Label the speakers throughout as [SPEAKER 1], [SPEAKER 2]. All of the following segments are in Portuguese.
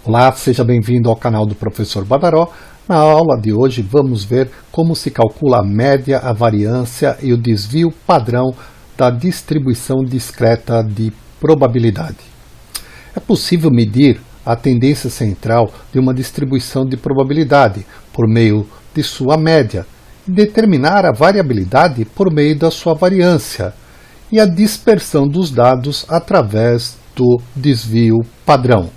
[SPEAKER 1] Olá, seja bem-vindo ao canal do Professor Badaró. Na aula de hoje vamos ver como se calcula a média, a variância e o desvio padrão da distribuição discreta de probabilidade. É possível medir a tendência central de uma distribuição de probabilidade por meio de sua média e determinar a variabilidade por meio da sua variância e a dispersão dos dados através do desvio padrão.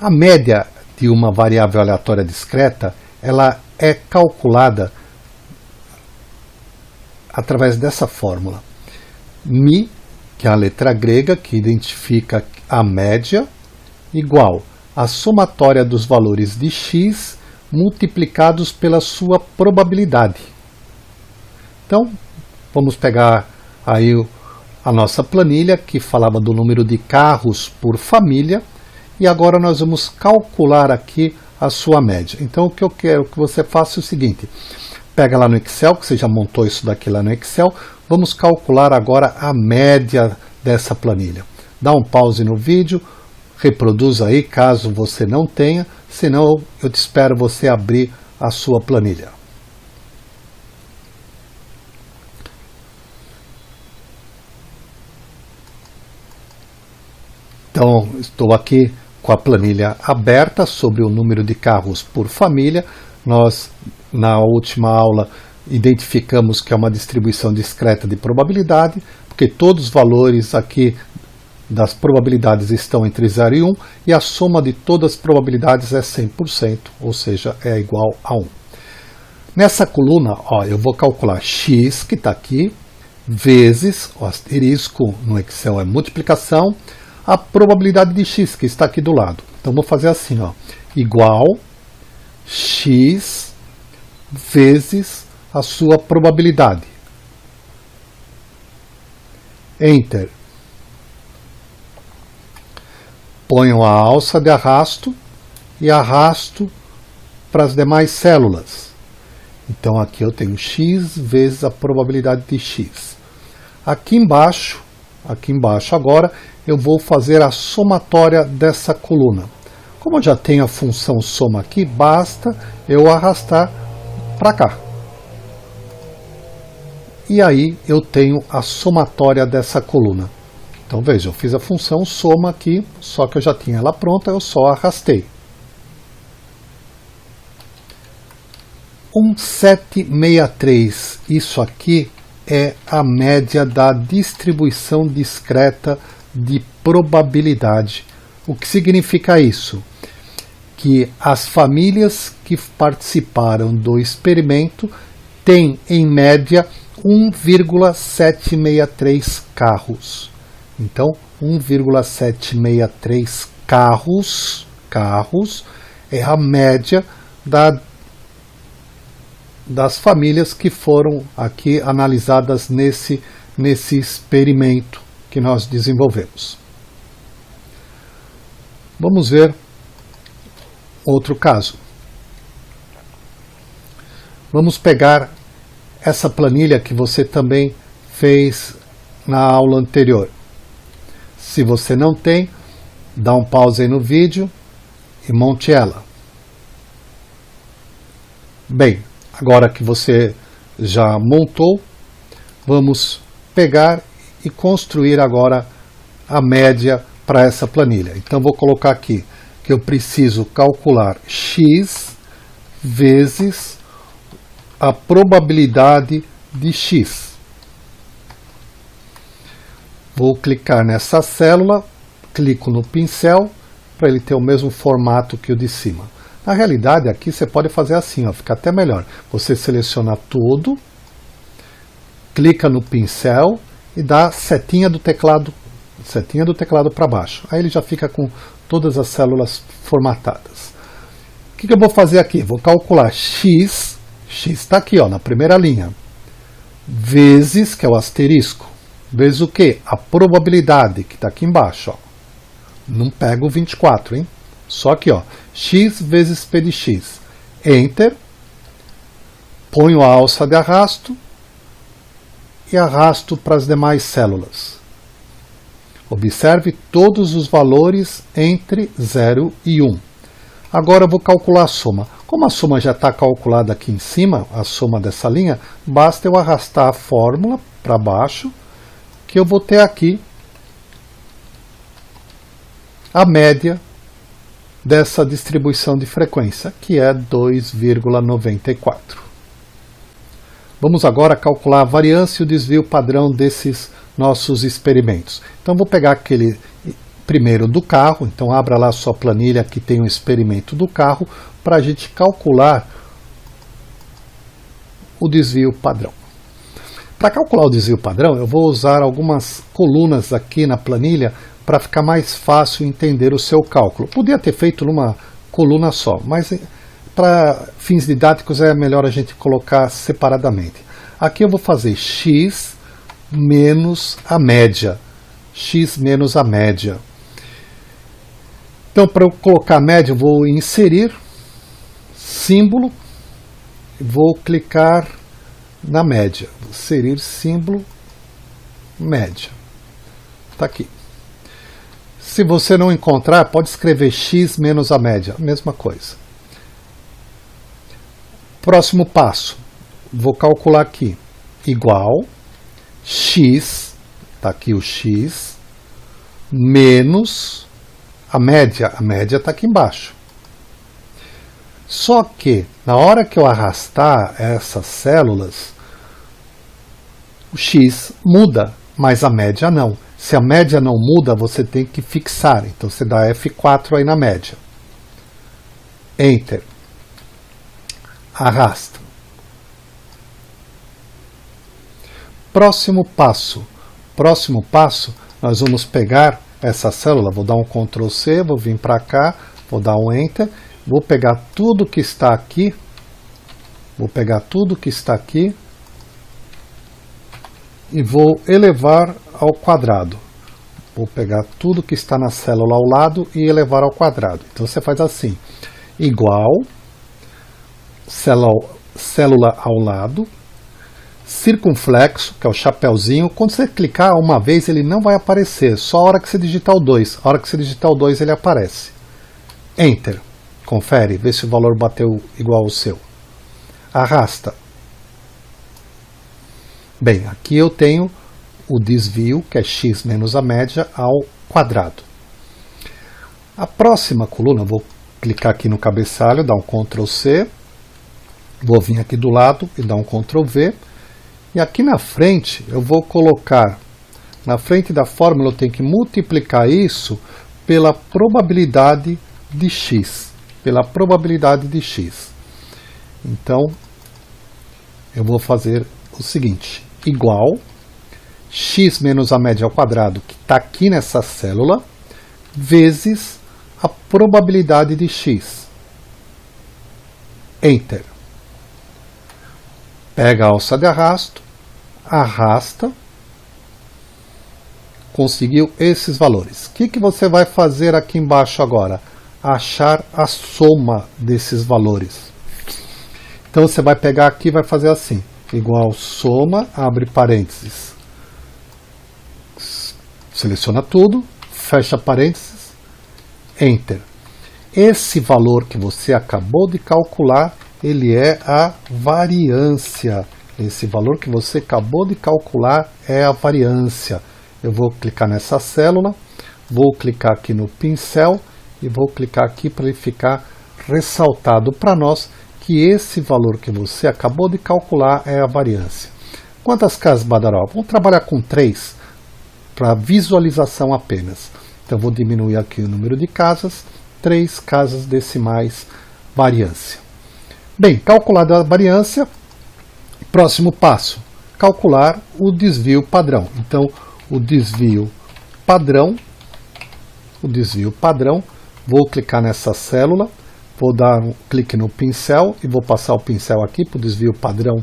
[SPEAKER 1] A média de uma variável aleatória discreta, ela é calculada através dessa fórmula. Mi, que é a letra grega que identifica a média, igual a somatória dos valores de x multiplicados pela sua probabilidade. Então, vamos pegar aí a nossa planilha que falava do número de carros por família. E agora nós vamos calcular aqui a sua média. Então o que eu quero que você faça é o seguinte. Pega lá no Excel, que você já montou isso daqui lá no Excel. Vamos calcular agora a média dessa planilha. Dá um pause no vídeo, reproduz aí caso você não tenha. Senão eu te espero você abrir a sua planilha. Então estou aqui com a planilha aberta sobre o número de carros por família. Nós, na última aula, identificamos que é uma distribuição discreta de probabilidade, porque todos os valores aqui das probabilidades estão entre 0 e 1, e a soma de todas as probabilidades é 100%, ou seja, é igual a 1. Nessa coluna, eu vou calcular x, que está aqui, vezes, o asterisco no Excel é multiplicação, a probabilidade de x, que está aqui do lado. Então, vou fazer assim, igual x vezes a sua probabilidade. Enter. Ponho a alça de arrasto e arrasto para as demais células. Então, aqui eu tenho x vezes a probabilidade de x. Aqui embaixo agora, eu vou fazer a somatória dessa coluna. Como eu já tenho a função soma aqui, basta eu arrastar para cá. E aí eu tenho a somatória dessa coluna. Então veja, eu fiz a função soma aqui, só que eu já tinha ela pronta, eu só arrastei. 1763, isso aqui é a média da distribuição discreta de probabilidade. O que significa isso? Que as famílias que participaram do experimento têm, em média, 1,763 carros. Então, 1,763 carros é a média das famílias que foram aqui analisadas nesse experimento que nós desenvolvemos. Vamos ver outro caso. Vamos pegar essa planilha que você também fez na aula anterior. Se você não tem, dá um pause aí no vídeo e monte ela. Bem, agora que você já montou, vamos pegar e construir agora a média para essa planilha. Então vou colocar aqui que eu preciso calcular x vezes a probabilidade de x. Vou clicar nessa célula, clico no pincel para ele ter o mesmo formato que o de cima. Na realidade, aqui você pode fazer assim, fica até melhor. Você seleciona tudo, clica no pincel e dá setinha do teclado para baixo. Aí ele já fica com todas as células formatadas. O que eu vou fazer aqui? Vou calcular x está aqui, na primeira linha, vezes, que é o asterisco, vezes o quê? A probabilidade, que está aqui embaixo. Não pego o 24, hein? Só aqui, x vezes p de x. Enter. Ponho a alça de arrasto e arrasto para as demais células. Observe todos os valores entre 0 e 1. Agora eu vou calcular a soma. Como a soma já está calculada aqui em cima, a soma dessa linha, basta eu arrastar a fórmula para baixo, que eu vou ter aqui a média dessa distribuição de frequência, que é 2,94. Vamos agora calcular a variância e o desvio padrão desses nossos experimentos. Então vou pegar aquele primeiro do carro, então abra lá a sua planilha que tem um experimento do carro, para a gente calcular o desvio padrão. Para calcular o desvio padrão, eu vou usar algumas colunas aqui na planilha para ficar mais fácil entender o seu cálculo. Podia ter feito numa coluna só, mas para fins didáticos é melhor a gente colocar separadamente. Aqui eu vou fazer x menos a média. X menos a média. Então, para eu colocar a média, eu vou inserir símbolo, vou clicar na média. Inserir símbolo, média. Está aqui. Se você não encontrar, pode escrever x menos a média, mesma coisa. Próximo passo, vou calcular aqui, igual x, está aqui o x, menos a média está aqui embaixo. Só que, na hora que eu arrastar essas células, o x muda, mas a média não. Se a média não muda, você tem que fixar. Então você dá F4 aí na média. Enter. Arrasta. Próximo passo. Próximo passo, nós vamos pegar essa célula, vou dar um Ctrl C, vou vir para cá, vou dar um Enter, vou pegar tudo que está aqui, e vou elevar ao quadrado. Vou pegar tudo que está na célula ao lado e elevar ao quadrado. Então você faz assim, igual, célula ao lado, circunflexo, que é o chapeuzinho. Quando você clicar uma vez, ele não vai aparecer, só a hora que você digitar o 2. A hora que você digitar o 2, ele aparece. Enter. Confere, vê se o valor bateu igual ao seu. Arrasta. Bem, aqui eu tenho o desvio, que é x menos a média, ao quadrado. A próxima coluna, eu vou clicar aqui no cabeçalho, dar um Ctrl C, vou vir aqui do lado e dar um Ctrl V, e aqui na frente eu vou colocar, na frente da fórmula eu tenho que multiplicar isso pela probabilidade de x. Então, eu vou fazer o seguinte, igual x menos a média ao quadrado, que está aqui nessa célula, vezes a probabilidade de x. Enter. Pega a alça de arrasto, arrasta, conseguiu esses valores. O que você vai fazer aqui embaixo agora? Achar a soma desses valores. Então você vai pegar aqui e vai fazer assim, igual soma, abre parênteses, seleciona tudo, fecha parênteses, Enter. Esse valor que você acabou de calcular, ele é a variância. Esse valor que você acabou de calcular é a variância. Eu vou clicar nessa célula, vou clicar aqui no pincel e vou clicar aqui para ele ficar ressaltado para nós que esse valor que você acabou de calcular é a variância. Quantas casas Badaró? Vamos trabalhar com 3 para visualização apenas. Então vou diminuir aqui o número de casas, 3 casas decimais variância. Bem, calculada a variância, próximo passo, calcular o desvio padrão. Então, o desvio padrão, vou clicar nessa célula, vou dar um clique no pincel e vou passar o pincel aqui para o desvio padrão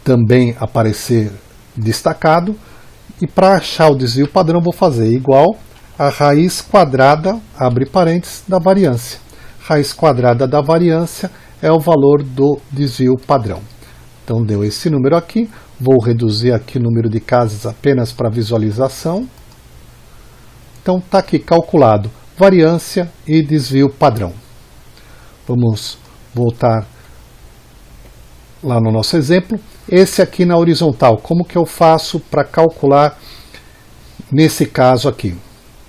[SPEAKER 1] também aparecer destacado. E para achar o desvio padrão, vou fazer igual a raiz quadrada, abre parênteses, da variância. Raiz quadrada da variância é o valor do desvio padrão. Então deu esse número aqui, Vou reduzir aqui o número de casas apenas para visualização. Então está aqui calculado variância e desvio padrão. Vamos voltar lá no nosso exemplo. Esse aqui na horizontal, como que eu faço para calcular nesse caso aqui?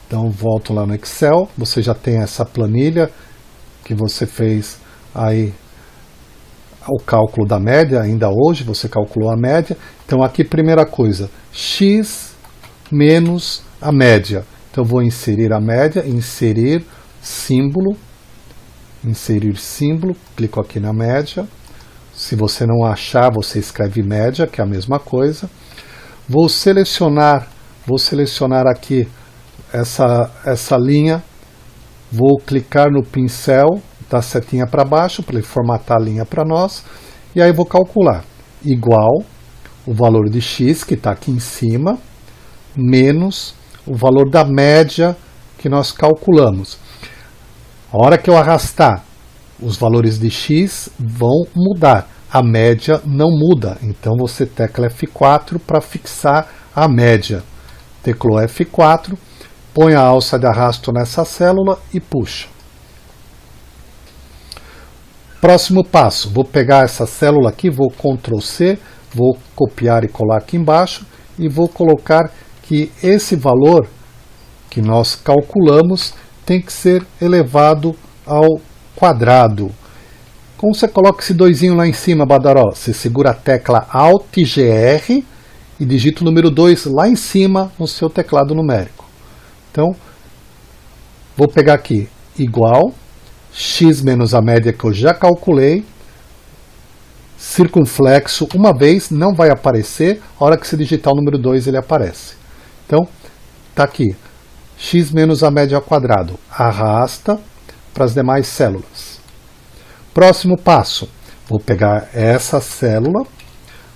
[SPEAKER 1] Então volto lá no Excel, você já tem essa planilha que você fez aí o cálculo da média, ainda hoje você calculou a média. Então aqui primeira coisa, x menos a média. Então vou inserir a média, inserir símbolo, clico aqui na média. Se você não achar, você escreve média, que é a mesma coisa. Vou selecionar aqui essa linha, vou clicar no pincel da setinha para baixo, para ele formatar a linha para nós, e aí vou calcular, igual o valor de x, que está aqui em cima, menos o valor da média que nós calculamos. A hora que eu arrastar, os valores de x vão mudar, a média não muda, então você tecla F4 para fixar a média. Teclou F4, põe a alça de arrasto nessa célula e puxa. Próximo passo, vou pegar essa célula aqui, vou Ctrl C, vou copiar e colar aqui embaixo e vou colocar que esse valor que nós calculamos tem que ser elevado ao quadrado. Como você coloca esse doisinho lá em cima, Badaró? Você segura a tecla Alt e GR e digita o número 2 lá em cima no seu teclado numérico. Então, vou pegar aqui, igual, x menos a média que eu já calculei, circunflexo uma vez, não vai aparecer, a hora que você digitar o número 2 ele aparece. Então, está aqui, x menos a média ao quadrado, arrasta para as demais células. Próximo passo, vou pegar essa célula,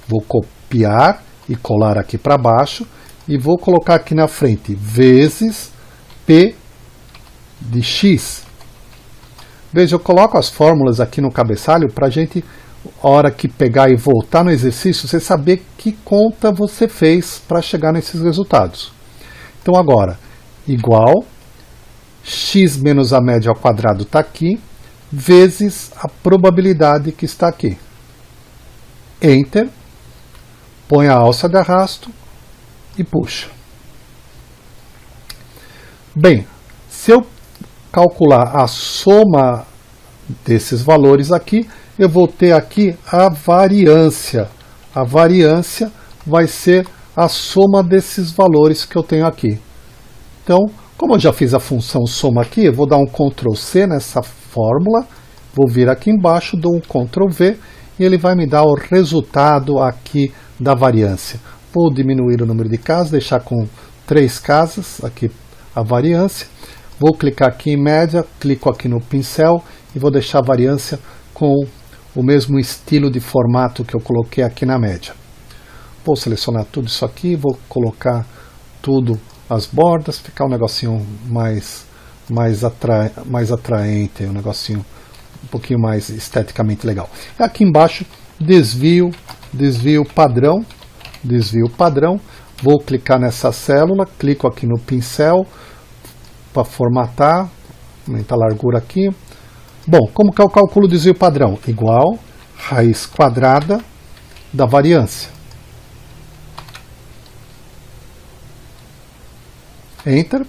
[SPEAKER 1] vou copiar e colar aqui para baixo, e vou colocar aqui na frente, vezes P de x. Veja, eu coloco as fórmulas aqui no cabeçalho para a gente, a hora que pegar e voltar no exercício, você saber que conta você fez para chegar nesses resultados. Então agora, igual, x menos a média ao quadrado está aqui, vezes a probabilidade que está aqui. Enter, põe a alça de arrasto e puxa. Bem, se eu calcular a soma desses valores aqui, eu vou ter aqui a variância. A variância vai ser a soma desses valores que eu tenho aqui. Então, como eu já fiz a função soma aqui, eu vou dar um Ctrl C nessa fórmula, vou vir aqui embaixo, dou um Ctrl V e ele vai me dar o resultado aqui da variância. Vou diminuir o número de casas, deixar com 3 casas, aqui a variância. Vou clicar aqui em média, clico aqui no pincel e vou deixar a variância com o mesmo estilo de formato que eu coloquei aqui na média. Vou selecionar tudo isso aqui, vou colocar tudo as bordas, ficar um negocinho mais atraente, um negocinho um pouquinho mais esteticamente legal. E aqui embaixo, desvio padrão, vou clicar nessa célula, clico aqui no pincel para formatar, aumentar a largura aqui. Bom, como que eu calculo o desvio padrão? Igual raiz quadrada da variância. Enter.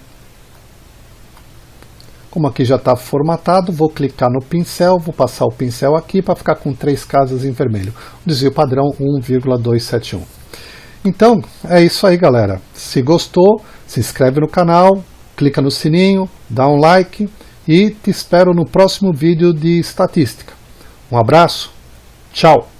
[SPEAKER 1] Como aqui já está formatado, vou clicar no pincel, vou passar o pincel aqui para ficar com 3 casas em vermelho. O desvio padrão 1,271. Então, é isso aí, galera. Se gostou, se inscreve no canal, clica no sininho, dá um like e te espero no próximo vídeo de estatística. Um abraço, tchau!